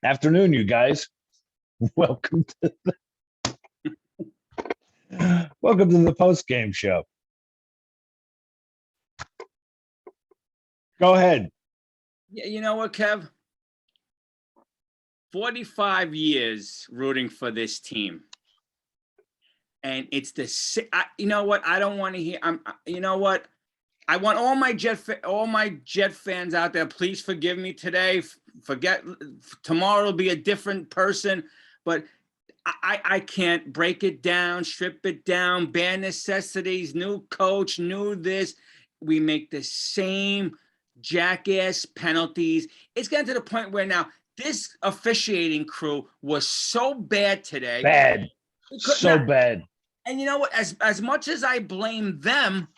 Afternoon, you guys. Welcome to welcome to the post game show. Go ahead. Yeah, you know what, Kev? 45 years rooting for this team. And it's you know what? I don't want to hear. You know what? I want all my Jet fans out there. Please forgive me today. Forget tomorrow will be a different person. But I can't break it down, strip it down, bare necessities, new coach, new this. We make the same jackass penalties. It's getting to the point where now this officiating crew was so bad today. Bad. So bad. And you know what? As much as I blame them,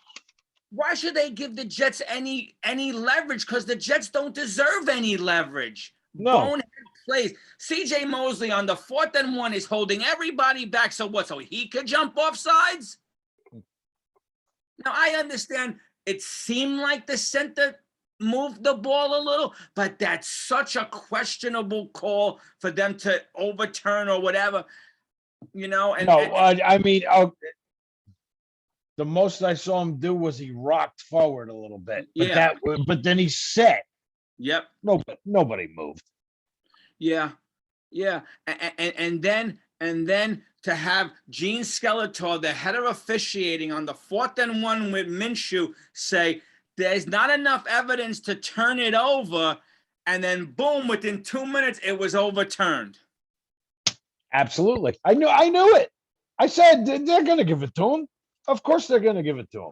why should they give the Jets any leverage? Because the Jets don't deserve any leverage. No. Bonehead plays. CJ Mosley on the 4th and 1 is holding everybody back. So what? So he could jump off sides? Now, I understand it seemed like the center moved the ball a little, but that's such a questionable call for them to overturn or whatever, you know? I mean, the most I saw him do was he rocked forward a little bit. But but then he set. Yep. Nobody moved. Yeah. And then to have Gene Skeletor, the head of officiating on the 4th and 1 with Minshew, say there's not enough evidence to turn it over, and then boom, within 2 minutes it was overturned. Absolutely. I knew it. I said they're going to give it to him. Of course they're going to give it to him.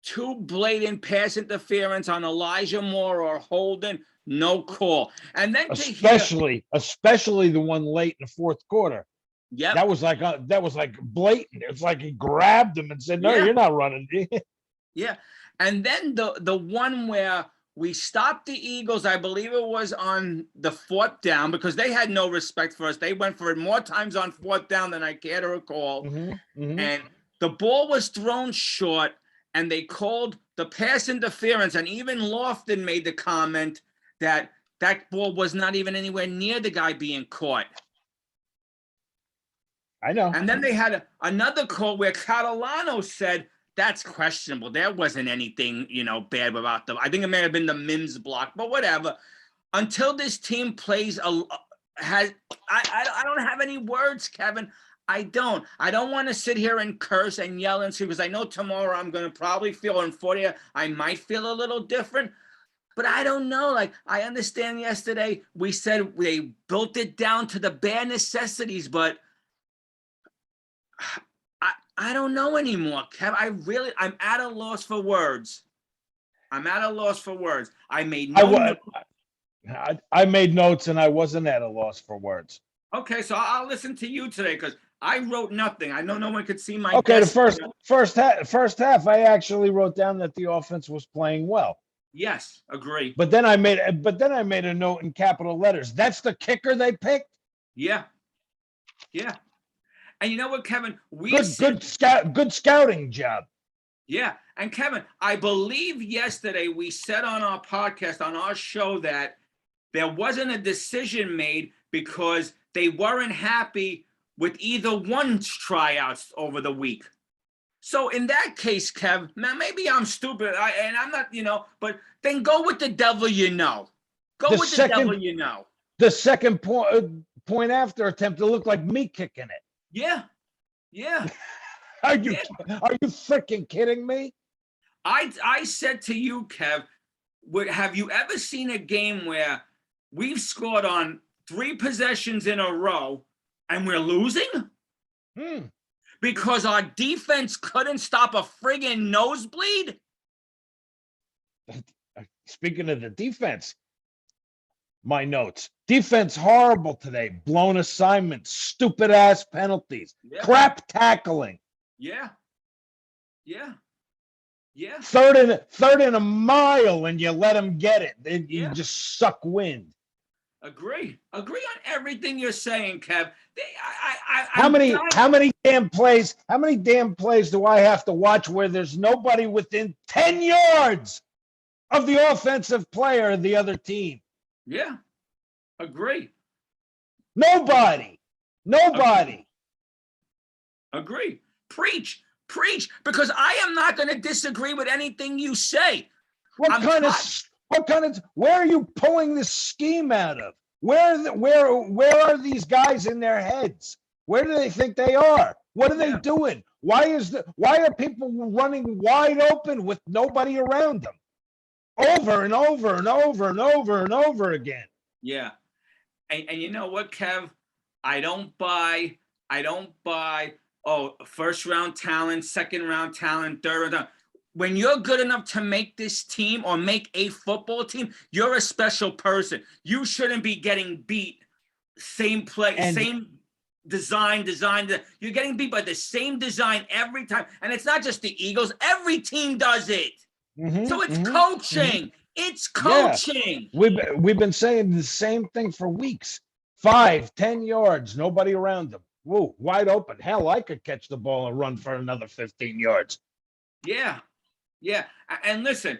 2 blatant pass interference on Elijah Moore or Holden, no call. And then especially the one late in the 4th quarter. Yeah, that was like blatant. It's like he grabbed him and said, "No, you're not running." Yeah, and then the one where we stopped the Eagles, I believe it was on the 4th down, because they had no respect for us. They went for it more times on 4th down than I care to recall. And the ball was thrown short, and they called the pass interference. And even Lofton made the comment that ball was not even anywhere near the guy being caught. I know. And then they had another call where Catalano said, that's questionable. There wasn't anything, bad about them. I think it may have been the Mims block, but whatever. Until this team plays, I don't have any words, Kevin. I don't want to sit here and curse and yell and see, because I know tomorrow I'm going to probably feel, in 40, I might feel a little different. But I don't know. Like, I understand yesterday we said they built it down to the bare necessities, but I don't know anymore, Kev. I'm at a loss for words. I made notes. I made notes, and I wasn't at a loss for words. Okay, so I'll listen to you today, because I wrote nothing. I know no one could see my Okay, desk. the first half, I actually wrote down that the offense was playing well. Yes, agree. But then I made a note in capital letters. That's the kicker they picked. Yeah. And you know what, Kevin? Good scouting job. Yeah, and Kevin, I believe yesterday we said on our podcast, on our show, that there wasn't a decision made because they weren't happy with either one's tryouts over the week. So in that case, Kev, maybe I'm stupid, and I'm not, but then go with the devil you know. The devil you know. The second point after attempt to look like me kicking it. Yeah. Are you freaking kidding me? I said to you, Kev, have you ever seen a game where we've scored on 3 possessions in a row and we're losing? Because our defense couldn't stop a friggin' nosebleed? Speaking of the defense, my notes. Defense horrible today. Blown assignments, stupid ass penalties, crap tackling. Yeah. Third and a mile, and you let them get it. Then you just suck wind. Agree on everything you're saying, Kev. How many damn plays do I have to watch where there's nobody within 10 yards of the offensive player of the other team? Yeah, agree. Nobody. Agree. Preach, because I am not going to disagree with anything you say. Where are you pulling this scheme out of? Where are these guys in their heads? Where do they think they are? What are they doing? Why are people running wide open with nobody around them? Over and over and over and over and over again. Yeah. And you know what, Kev? I don't buy, first round talent, second round talent, third round talent. When you're good enough to make this team or make a football team, you're a special person. You shouldn't be getting beat. Same play, same design. You're getting beat by the same design every time. And it's not just the Eagles. Every team does it. So it's coaching. It's coaching. Yeah. We've been saying the same thing for weeks. 5-10 yards, nobody around them. Whoa, wide open. Hell, I could catch the ball and run for another 15 yards. Yeah. And listen.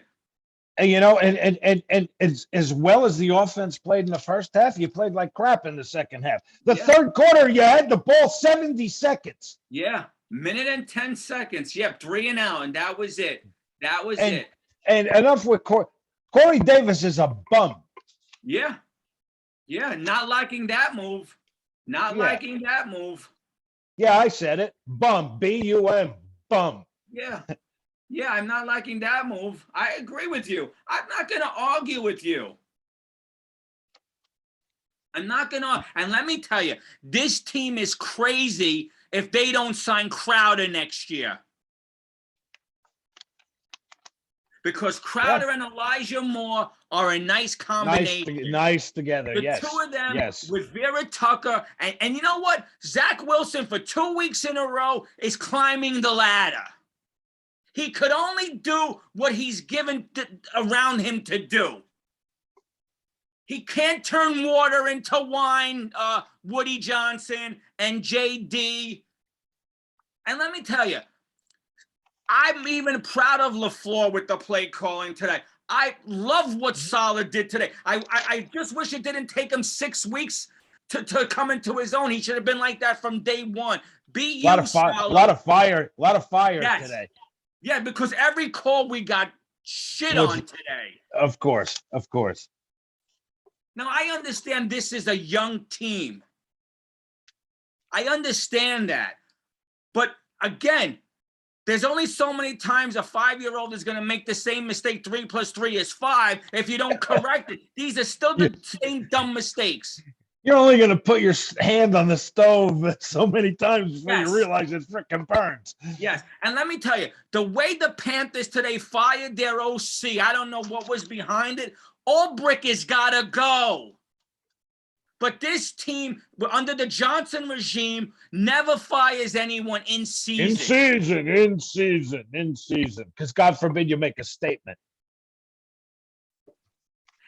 And and as well as the offense played in the first half, you played like crap in the second half. The third quarter, you had the ball 70 seconds. Yeah, minute and 10 seconds. Yep, 3 and out, and that was it. It. And enough with Corey Davis is a bum. Yeah, not liking that move. Liking that move. Yeah, I said it. Bum. B-U-M. Bum. Yeah, I'm not liking that move. I agree with you. I'm not going to argue with you. I'm not going to. And let me tell you, this team is crazy if they don't sign Crowder next year. Because Crowder and Elijah Moore are a nice combination. Nice together, the two of them with Vera Tucker. And you know what? Zach Wilson, for 2 weeks in a row, is climbing the ladder. He could only do what he's given around him to do. He can't turn water into wine, Woody Johnson and JD. And let me tell you, I'm even proud of LaFleur with the play calling today. I love what Saleh did today. I just wish it didn't take him 6 weeks to come into his own. He should have been like that from day one. A lot of fire today. Yeah, because every call we got shit on today. Of course. Now, I understand this is a young team. I understand that. But again, there's only so many times a 5-year-old is going to make the same mistake. 3 + 3 is 5. If you don't correct it, these are still the same dumb mistakes. You're only going to put your hand on the stove so many times before you realize it freaking burns. Yes. And let me tell you, the way the Panthers today fired their OC, I don't know what was behind it. Ulbrich has got to go. But this team, under the Johnson regime, never fires anyone in season. In season. Because God forbid you make a statement.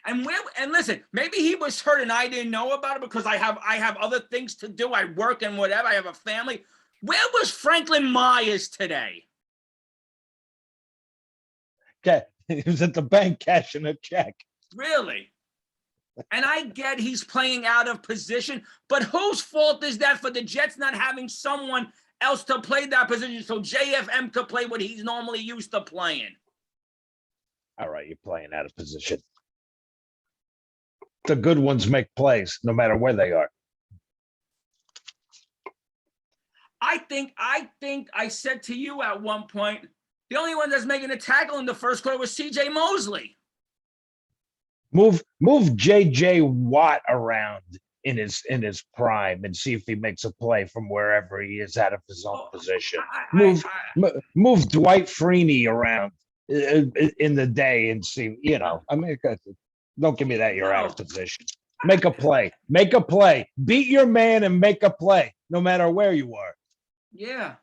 And listen, maybe he was hurt and I didn't know about it because I have other things to do. I work and whatever. I have a family. Where was Franklin Myers today? Okay, he was at the bank cashing a check. Really? And I get he's playing out of position, but whose fault is that for the Jets not having someone else to play that position so JFM could play what he's normally used to playing? All right, you're playing out of position. The good ones make plays no matter where they are. I think I said to you at one point, the only one that's making a tackle in the first quarter was CJ Mosley. Move JJ Watt around in his prime and see if he makes a play from wherever he is out of his own position. Move Dwight Freeney around in the day and see, I mean, don't give me that you're out of position. Make a play. Beat your man and make a play, no matter where you are. Yeah,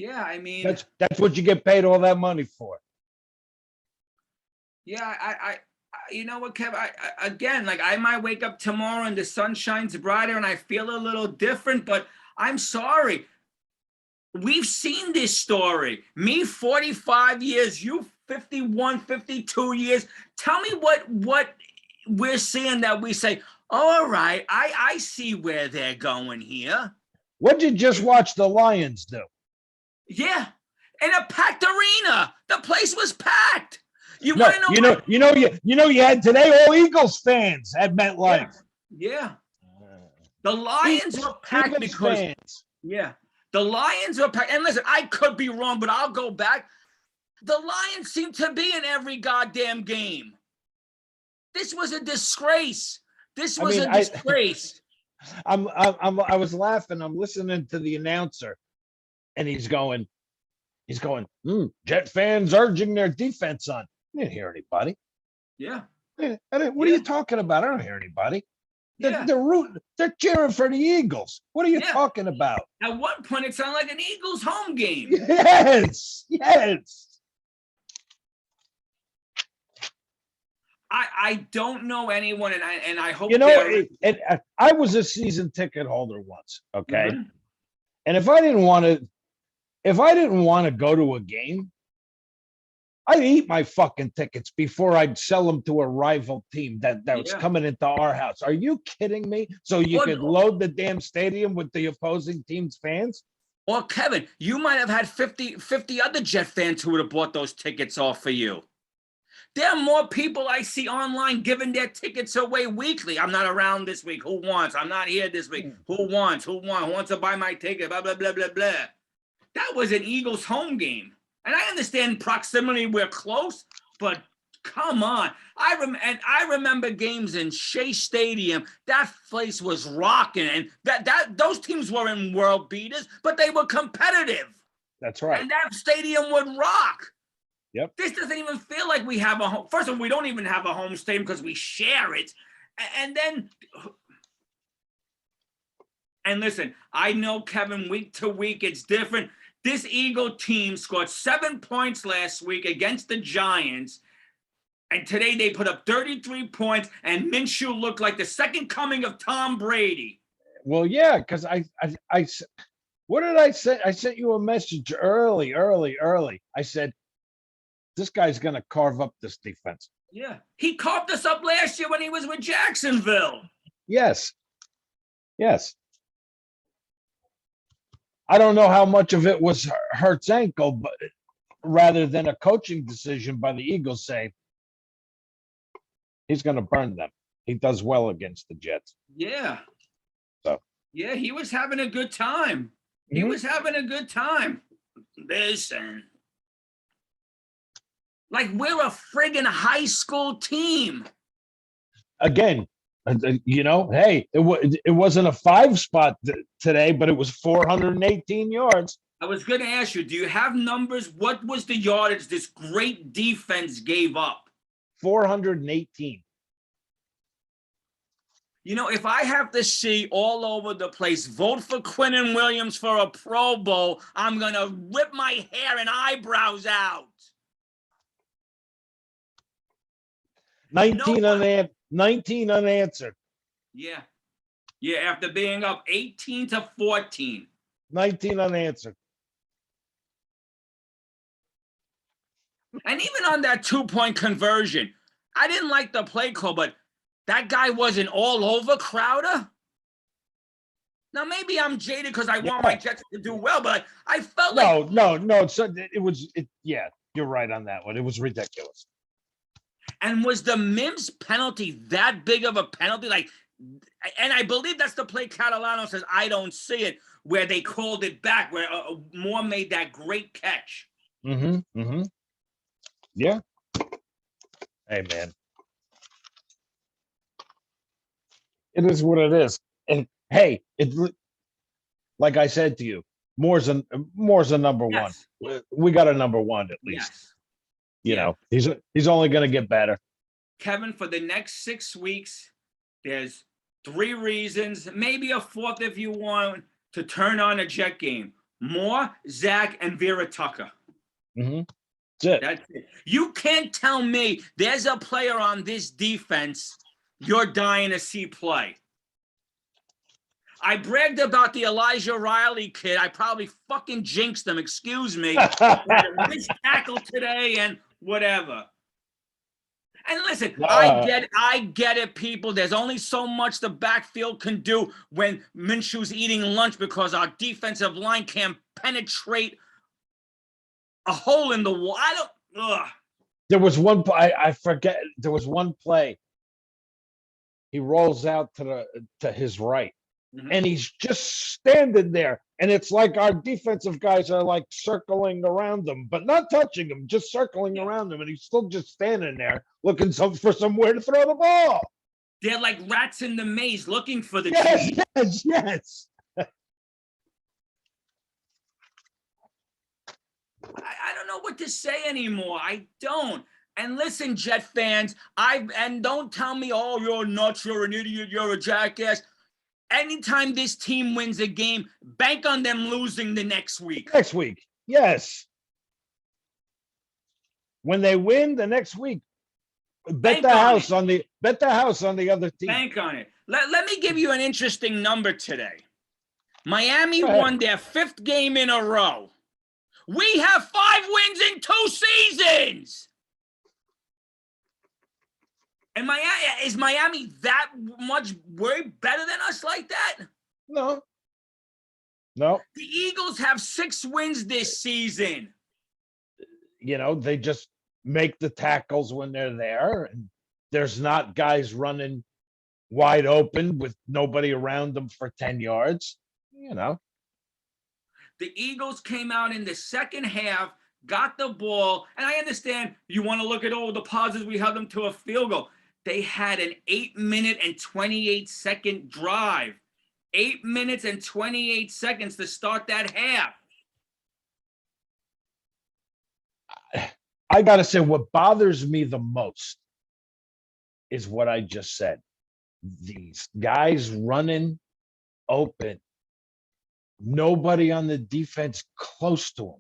I mean, that's what you get paid all that money for. Yeah, I you know what, Kev? I might wake up tomorrow and the sun shines brighter and I feel a little different, but I'm sorry. We've seen this story. Me, 45 years, you 51, 52 years. Tell me what we're seeing that we say, All right, I see where they're going here. What'd you just watch the Lions do? Yeah, in a packed arena. The place was packed. You No, want to know? you had today all Eagles fans at MetLife. Yeah. The Lions were packed Eagles because fans. the Lions were packed. And listen, I could be wrong, but I'll go back. The Lions seem to be in every goddamn game. This was a disgrace. This was a disgrace. I was laughing. I'm listening to the announcer, and he's going, Jet fans urging their defense on. I didn't hear anybody. Yeah. What are you talking about? I don't hear anybody. Yeah. They're cheering for the Eagles. What are you talking about? At one point, it sounded like an Eagles home game. Yes. I don't know anyone, and I hope I was a season ticket holder once. Okay, Mhm. and if I didn't want to go to a game, I'd eat my fucking tickets before I'd sell them to a rival team that was coming into our house. Are you kidding me? So you could load the damn stadium with the opposing team's fans? Or Kevin, you might have had 50 other Jet fans who would have bought those tickets off for you. There are more people I see online giving their tickets away weekly. I'm not around this week. Who wants? I'm not here this week. Who wants? Who wants to buy my ticket? Blah, blah, blah, blah, blah. That was an Eagles home game. And I understand proximity, we're close, but come on. I remember games in Shea Stadium. That place was rocking. And those teams were in world beaters, but they were competitive. That's right. And that stadium would rock. Yep. This doesn't even feel like we have a home. First of all, we don't even have a home stadium because we share it. And listen, I know, Kevin, week to week, it's different. This Eagle team scored 7 points last week against the Giants. And today they put up 33 points, and Minshew looked like the second coming of Tom Brady. Well, yeah, because what did I say? I sent you a message early. I said, this guy's going to carve up this defense. Yeah. He carved us up last year when he was with Jacksonville. Yes. I don't know how much of it was Hurt's ankle, but rather than a coaching decision by the Eagles saying he's going to burn them. He does well against the Jets. Yeah. So. Yeah, he was having a good time. Mm-hmm. He was having a good time. Listen. Like, we're a friggin' high school team. Again, hey, it wasn't a 5-spot today, but it was 418 yards. I was going to ask you, do you have numbers? What was the yardage this great defense gave up? 418. If I have to see all over the place, vote for Quinnen Williams for a Pro Bowl, I'm going to rip my hair and eyebrows out. 19 unanswered. Yeah. After being up 18-14. 19 unanswered. And even on that 2-point conversion, I didn't like the play call, but that guy wasn't all over Crowder. Now, maybe I'm jaded because I want my Jets to do well, but I felt like... No. So you're right on that one. It was ridiculous. And was the Mims penalty that big of a penalty? And I believe that's the play Catalano says, I don't see it, where they called it back, where Moore made that great catch. Mm-hmm. Yeah. Hey, man. It is what it is. And hey, like I said to you, Moore's a number one. We got a number one at least. Yes. You know, he's only going to get better. Kevin, for the next 6 weeks, there's 3 reasons, maybe a 4th if you want, to turn on a Jet game. Moore, Zach, and Vera Tucker. Mm-hmm. That's it. You can't tell me there's a player on this defense you're dying to see play. I bragged about the Elijah Riley kid. I probably fucking jinxed him. Excuse me. Had a missed tackle today and whatever. And listen, Uh, I get it, people. There's only so much the backfield can do when Minshew's eating lunch because our defensive line can't penetrate a hole in the wall. I don't. Ugh. there was one. I forget. There was one play. He rolls out to his right, and he's just standing there. And it's like our defensive guys are like circling around him, but not touching him, just circling around him. And he's still just standing there looking for somewhere to throw the ball. They're like rats in the maze looking for the Yes, cheese. yes. I don't know what to say anymore. I don't. And listen, Jet fans, and don't tell me, oh, you're nuts, you're an idiot, you're a jackass. Anytime this team wins a game, bank on them losing the next week. Next week, yes. When they win the next week, bet the house on the other team. Bank on it. Let me give you an interesting number today. Miami won their 5th game in a row. We have 5 wins in 2 seasons. And is Miami that much way better than us like that? No. The Eagles have 6 wins this season. You know, they just make the tackles when they're there, and there's not guys running wide open with nobody around them for 10 yards. You know, the Eagles came out in the second half, got the ball, and I understand you want to look at all the pauses. We held them to a field goal. They had an 8-minute and 28-second drive. 8 minutes and 28 seconds to start that half. I got to say, what bothers me the most is what I just said. These guys running open, nobody on the defense close to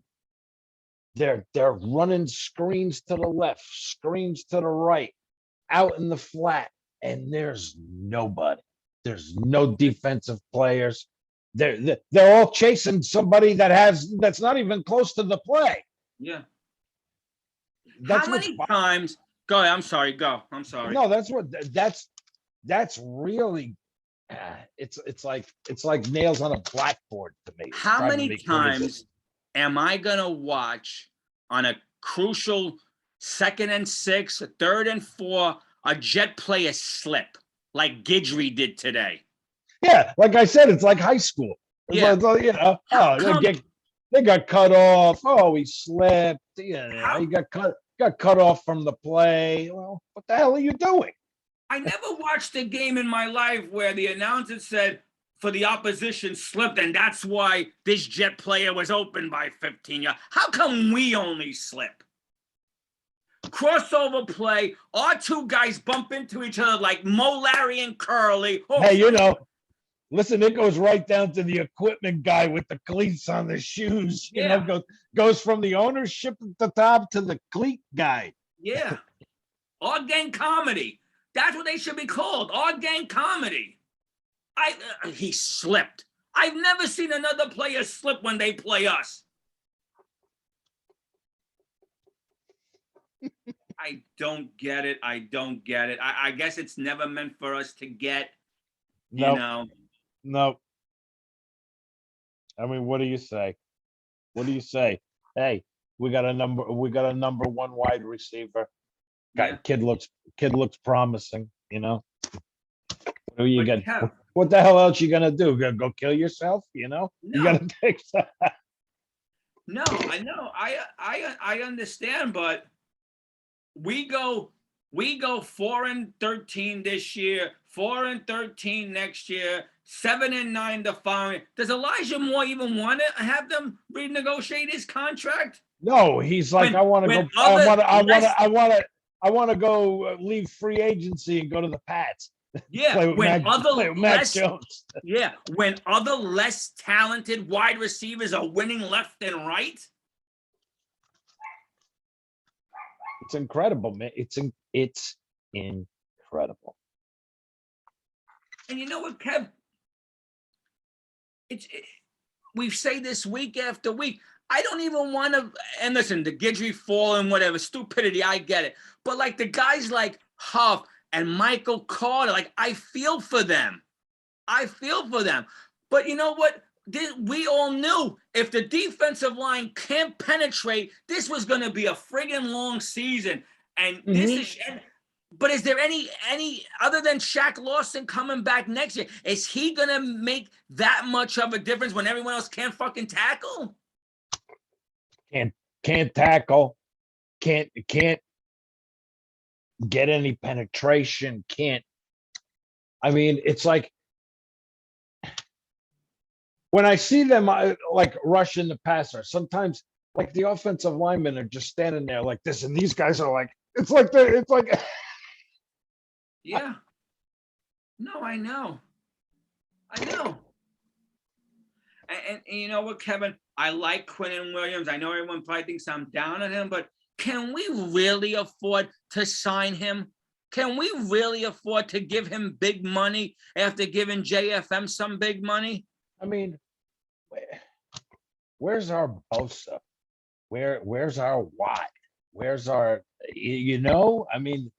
them. They're running screens to the left, screens to the right, out in the flat, and there's nobody. There's no defensive players. They're all chasing somebody that's not even close to the play. Yeah. That's how many times? Go ahead. I'm sorry. Go. I'm sorry. No, that's really. It's like nails on a blackboard to me. How many times am I gonna watch on a crucial 2nd and 6, 3rd and 4, a Jet player slip like Guidry did today? Yeah, like I said, it's like high school. Yeah. Like, you know, they got cut off. Oh, he slipped. Yeah, he got cut off from the play. Well, what the hell are you doing? I never watched a game in my life where the announcer said for the opposition slipped, and that's why this Jet player was open by 15 yards. How come we only slip? Crossover play, our 2 guys bump into each other like Mo, Larry, and Curly. Oh, hey, you know, listen, it goes right down to the equipment guy with the cleats on the shoes. You know, goes from the ownership at the top to the cleat guy. Yeah. Our gang comedy. That's what they should be called. Our gang comedy. He slipped. I've never seen another player slip when they play us. I don't get it. I guess it's never meant for us to get. No. You know. No. I mean, what do you say? Hey, we got a number 1 wide receiver. Yeah. Kid looks promising, you know. What do you get? Kev, What the hell else you gonna do? Go kill yourself, you know? No. You gotta take that. No, I know. I understand, but we go 4-13 this year, 4-13 next year, 7-9 the following. Does Elijah Moore even want to have them renegotiate his contract? No, he's like, I want to go leave free agency and go to the Pats. Yeah, play with Mac Jones. Yeah, when other less talented wide receivers are winning left and right. It's incredible, man. It's incredible. And you know what, Kev? We say this week after week. I don't even want to. And listen, the Guidry fall and whatever stupidity, I get it. But like the guys like Huff, and Michael Carter. Like, I feel for them. But you know what? We all knew if the defensive line can't penetrate, this was going to be a friggin' long season. And this is. But is there any other than Shaq Lawson coming back next year? Is he going to make that much of a difference when everyone else can't fucking tackle? Can't tackle. Can't get any penetration. I mean, it's like when I see them like rushing the passer, sometimes like the offensive linemen are just standing there like this, and these guys are like, it's like. Yeah. No, I know. And you know what, Kevin? I like Quinnen Williams. I know everyone probably thinks I'm down on him, but can we really afford to sign him? Can we really afford to give him big money after giving JFM some big money? I mean, where's our Bosa? Where's our Watt? Where's our, I mean,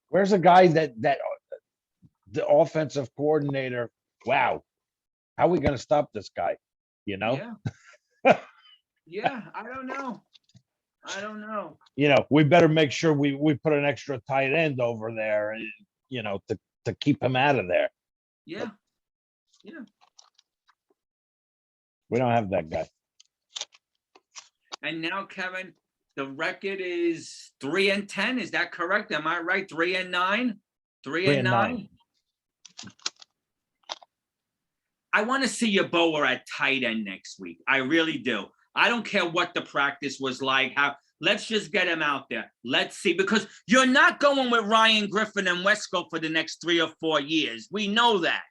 where's a guy that the offensive coordinator, wow, how are we going to stop this guy? Yeah. Yeah, I don't know. We better make sure we put an extra tight end over there, to keep him out of there. Yeah. We don't have that guy. And now, Kevin, the record is 3-10. Is that correct? Am I right? 3-9? 3-9? I want to see Yeboah at tight end next week. I really do. I don't care what the practice was like. Let's just get him out there. Let's see, because you're not going with Ryan Griffin and Wesco for the next 3 or 4 years. We know that.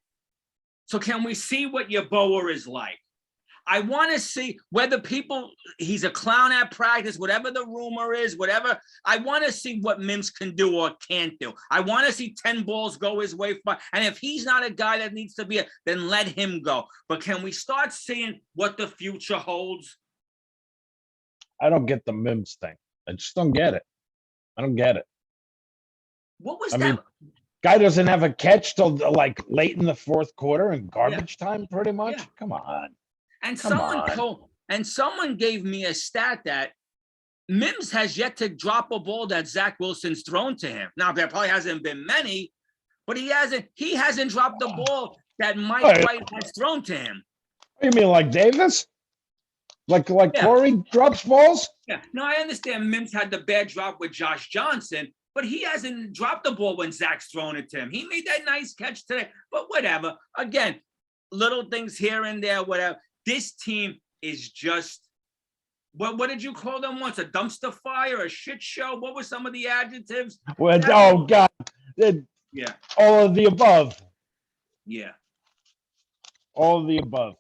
So can we see what Yeboah is like? I want to see whether he's a clown at practice, whatever the rumor is, whatever. I want to see what Mims can do or can't do. I want to see 10 balls go his way. And if he's not a guy that needs to be, then let him go. But can we start seeing what the future holds? I don't get the Mims thing. I just don't get it. I don't get it. What was that? I mean, guy doesn't have a catch till like late in the fourth quarter and garbage time, pretty much. Yeah. Come on. And someone gave me a stat that Mims has yet to drop a ball that Zach Wilson's thrown to him. Now, there probably hasn't been many, but he hasn't dropped the ball that Mike White has thrown to him. You mean like Davis? Like Corey drops balls? Yeah. No, I understand Mims had the bad drop with Josh Johnson, but he hasn't dropped the ball when Zach's thrown it to him. He made that nice catch today, but whatever. Again, little things here and there, whatever. This team is just, what did you call them once? A dumpster fire, a shit show? What were some of the adjectives? Well, oh, God. Yeah. All of the above. Yeah. All of the above.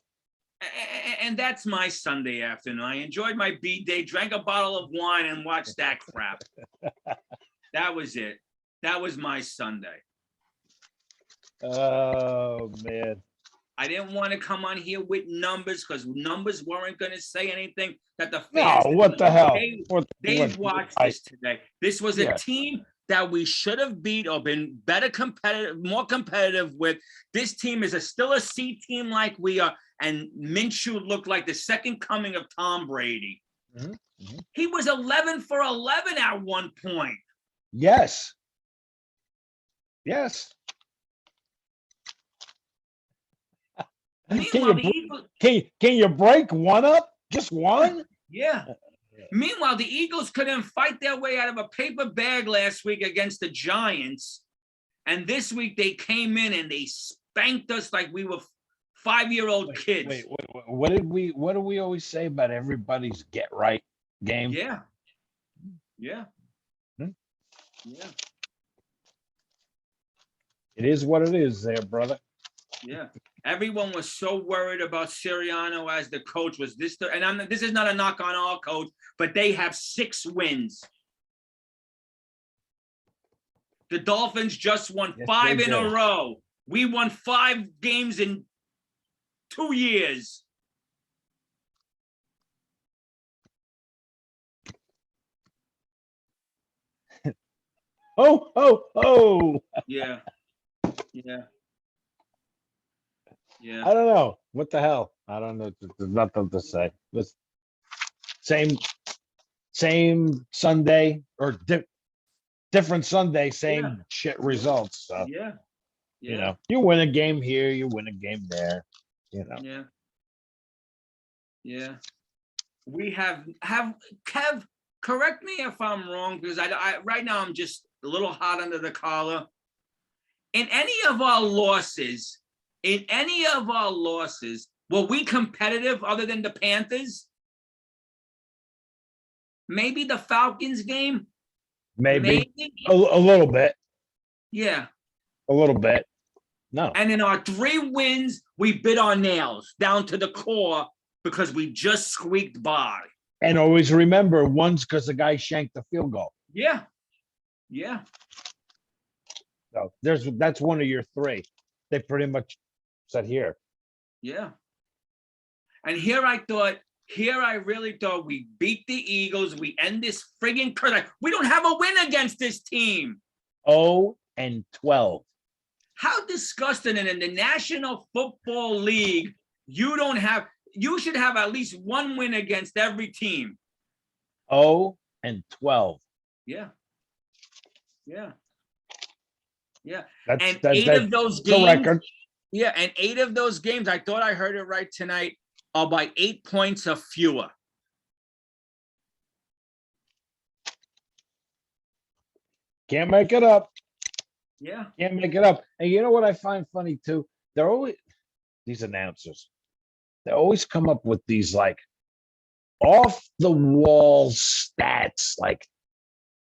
And that's my Sunday afternoon. I enjoyed my B-day, drank a bottle of wine, and watched that crap. That was it. That was my Sunday. Oh, man. I didn't want to come on here with numbers because numbers weren't going to say anything that the fans. No, what the hell? They've watched this today. This was a team that we should have beat or been more competitive with. This team is still a C team like we are. And Minshew looked like the second coming of Tom Brady. Mm-hmm. Mm-hmm. He was 11 for 11 at one point. Yes. Yes. Can you break one up? Just one? Yeah. Meanwhile, the Eagles couldn't fight their way out of a paper bag last week against the Giants. And this week they came in and they spanked us like we were 5-year-old kids. Wait. What do we always say about everybody's get right game? Yeah. Yeah. Hmm? Yeah. It is what it is there, brother. Yeah. Everyone was so worried about Sirianni as the coach. Was this this is not a knock on our coach, but they have 6 wins. The Dolphins just won 5 in a row. We won 5 games in 2 years. Ho, ho, ho. Yeah. Yeah. Yeah. I don't know. What the hell? I don't know. There's nothing to say. This same Sunday or different Sunday, same shit results. So, Yeah. you Yeah. know, you win a game here, you win a game there, you know. Yeah. Yeah. We have Kev, correct me if I'm wrong, because I right now I'm just a little hot under the collar. In any of our losses, were we competitive other than the Panthers? Maybe the Falcons game? Maybe a little bit, Yeah. a little bit. No. And in our 3 wins, we bit our nails down to the core because we just squeaked by. And always remember, one's because the guy shanked the field goal. Yeah. Yeah. So that's one of your 3. They pretty much said here. Yeah. And here I really thought we beat the Eagles. We end this friggin' curse. We don't have a win against this team. 0-12. How disgusting. And in the National Football League, you should have at least 1 win against every team. 0-12. Yeah. Yeah. Yeah. That's, and that, 8 that, of those the games. record. Yeah. And 8 of those games, I thought I heard it right tonight, are by 8 points or fewer. Can't make it up. Yeah. Can't make it up. And you know what I find funny too? They're always, these announcers, they always come up with these like off the wall stats. Like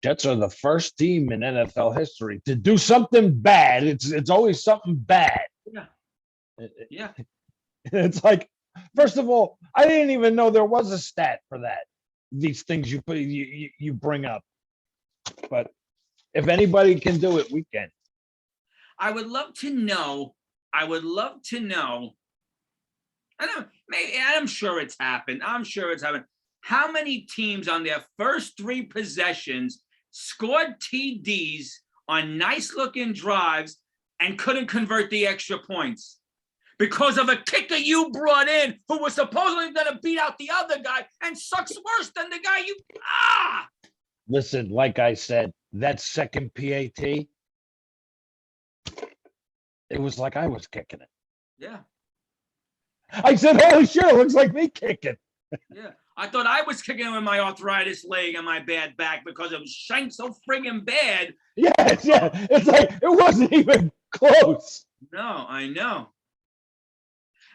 Jets are the first team in NFL history to do something bad. It's always something bad. Yeah. Yeah. It's like, first of all, I didn't even know there was a stat for that. These things you bring up. But if anybody can do it, we can. I would love to know. I know, maybe, I'm sure it's happened. How many teams on their first 3 possessions scored TDs on nice looking drives and couldn't convert the extra points because of a kicker you brought in who was supposedly going to beat out the other guy and sucks worse than the guy you. Listen, like I said, that second PAT, it was like I was kicking it. Yeah. I said, holy shit, it looks like me kicking. Yeah. I thought I was kicking with my arthritis leg and my bad back because it was shanked so friggin' bad. Yes, yeah. It's like, it wasn't even close. No, I know.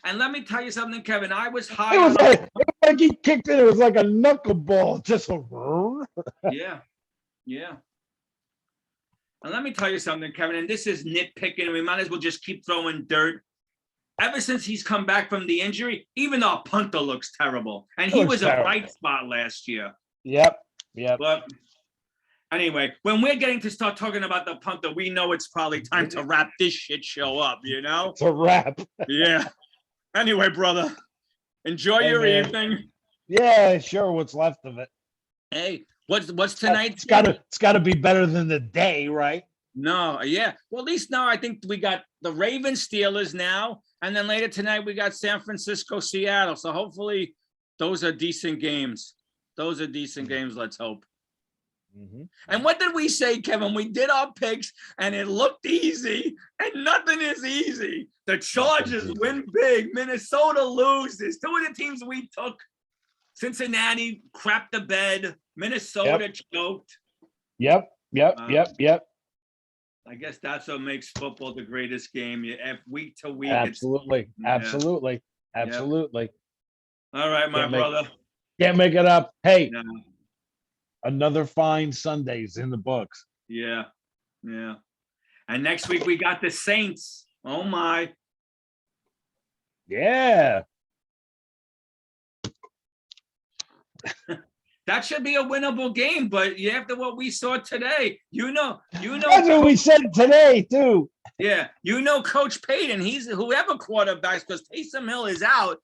And let me tell you something, Kevin. I was high. It was like he kicked it. It was like a knuckleball. Just a... Yeah. Yeah. And let me tell you something, Kevin, and this is nitpicking. We might as well just keep throwing dirt. Ever since he's come back from the injury, even our punter looks terrible. And he was a bright spot last year. Yep. But anyway, when we're getting to start talking about the punter, we know it's probably time to wrap this shit show up, you know? It's a wrap. Yeah. Anyway, brother, enjoy your evening. Yeah, sure. What's left of it. Hey, what's tonight's? It's gotta be better than the day, right? No, yeah. Well, at least now I think we got the Ravens Steelers now. And then later tonight, we got San Francisco, Seattle. So hopefully those are decent games. Let's hope. Mm-hmm. And what did we say, Kevin? We did our picks and it looked easy and nothing is easy. The Chargers win big. Minnesota loses. 2 of the teams we took. Cincinnati crapped the bed. Minnesota choked. Yep. I guess that's what makes football the greatest game. Week to week. Absolutely. Yep. All right, my brother. Can't make it up. Hey, another fine Sunday's in the books. Yeah. And next week we got the Saints. Oh my. Yeah. That should be a winnable game, but after what we saw today, you know. That's what we said today, too. Yeah, Coach Payton. He's whoever quarterbacks, because Taysom Hill is out.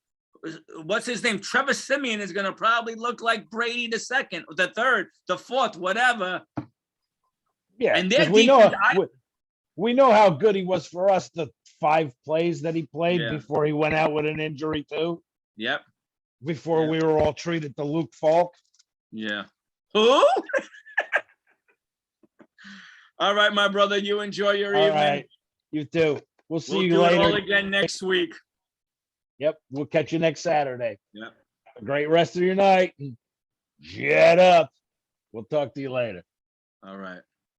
What's his name? Trevor Siemian is going to probably look like Brady the second, the third, the fourth, whatever. Yeah, And their because we know defense, we know how good he was for us. The 5 plays that he played Yeah. before he went out with an injury too. Yep. Before Yep. we were all treated to Luke Falk. Yeah. Who? All right, my brother. You enjoy your All evening. right, you too. We'll see We'll you do it all later. again next week. Yep, we'll catch you next Saturday. Yep. Have a great rest of your night. Jet up. We'll talk to you later. All right.